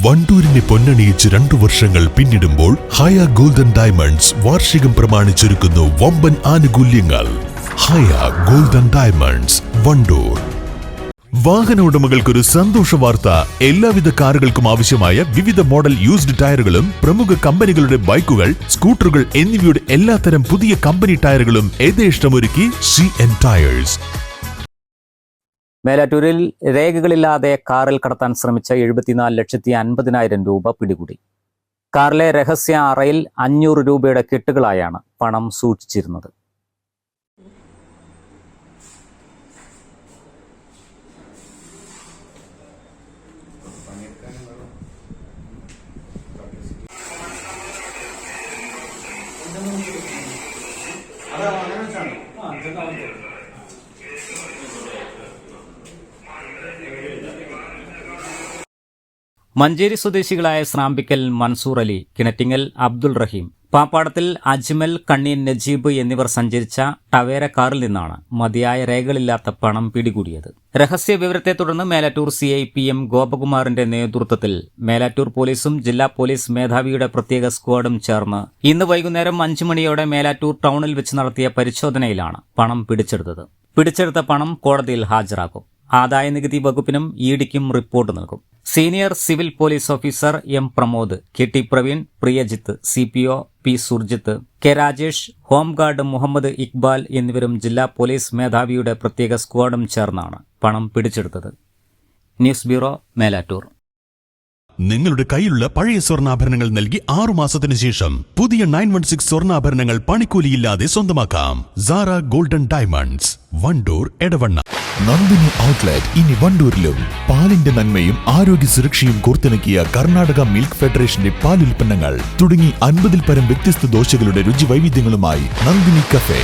വണ്ടൂരിനെ പൊന്നണിയിച്ച് 2 വർഷങ്ങൾ പിന്നിടുമ്പോൾ ഹയ golden diamonds വാർഷികം പ്രമാണിച്ചൊരുക്കുന്നു വമ്പൻ ആനുകൂല്യങ്ങൾ. ഹയ ഗോൾഡൻ ഡയമണ്ട്സ്, വണ്ടൂർ. വാഹന ഉടമകൾക്കൊരു സന്തോഷ വാർത്ത. എല്ലാവിധ കാറുകൾക്കും ആവശ്യമായ വിവിധ മോഡൽ യൂസ്ഡ് ടയറുകളും പ്രമുഖ കമ്പനികളുടെ ബൈക്കുകൾ, സ്കൂട്ടറുകൾ എന്നിവയുടെ എല്ലാത്തരം പുതിയ കമ്പനി ടയറുകളും യഥേഷ്ടമൊരുക്കി CN ടയേഴ്സ്. മേലാറ്റൂരിൽ രേഖകളില്ലാതെ കാറിൽ കടത്താൻ ശ്രമിച്ച 74,50,000 രൂപ പിടികൂടി. കാറിലെ രഹസ്യ അറയിൽ 500 രൂപയുടെ കെട്ടുകളായാണ് പണം സൂക്ഷിച്ചിരുന്നത്. മഞ്ചേരി സ്വദേശികളായ സ്രാമ്പിക്കൽ മൻസൂർ അലി, കിണറ്റിങ്ങൽ അബ്ദുൾ റഹീം, പാപ്പാടത്തിൽ അജ്മൽ, കണ്ണീൻ നജീബ് എന്നിവർ സഞ്ചരിച്ച ടവേര കാറിൽ നിന്നാണ് മതിയായ രേഖകളില്ലാത്ത പണം പിടികൂടിയത്. രഹസ്യ വിവരത്തെ തുടർന്ന് മേലാറ്റൂർ CI PM ഗോപകുമാറിന്റെ നേതൃത്വത്തിൽ മേലാറ്റൂർ പോലീസും ജില്ലാ പോലീസ് മേധാവിയുടെ പ്രത്യേക സ്ക്വാഡും ചേർന്ന് ഇന്ന് വൈകുന്നേരം 5 മണിയോടെ മേലാറ്റൂർ ടൗണിൽ വെച്ച് നടത്തിയ പരിശോധനയിലാണ് പണം പിടിച്ചെടുത്തത്. പിടിച്ചെടുത്ത പണം കോടതിയിൽ ഹാജരാക്കും. ആദായനികുതി വകുപ്പിനും EDക്കും റിപ്പോർട്ട് നൽകും. Senior civil police officer M Pramod, KT Praveen, Priyajith, CPO P Surjith, K Rajesh, home guard Muhammad Iqbal എന്നിവരും ജില്ലാ പോലീസ് മേധാവിയുടെ പ്രത്യേക സ്ക്വാഡും ചേർന്നാണ് പണം പിടിച്ചെടുത്തത്. News bureau, Melattur. നിങ്ങളുടെ കയ്യിലുള്ള പഴയ സ്വർണ്ണാഭരണങ്ങൾ നൽകി 6 മാസത്തിന് ശേഷം പുതിയ 916 സ്വർണ്ണാഭരണങ്ങൾ പണിക്കൂലിയില്ലാതെ സ്വന്തമാക്കാം. Sara golden diamonds, Wandoor, Edavanna. Nandini outlet ഇനി വണ്ടൂരിലും. പാലിന്റെ നന്മയും ആരോഗ്യ സുരക്ഷയും കോർത്തിണക്കിയ കർണാടക മിൽക്ക് ഫെഡറേഷന്റെ പാലുൽപ്പന്നങ്ങൾ തുടങ്ങി 50-ൽ പരം വ്യത്യസ്ത ദോശകളുടെ രുചി വൈവിധ്യങ്ങളുമായി നന്ദിനി കഫേ.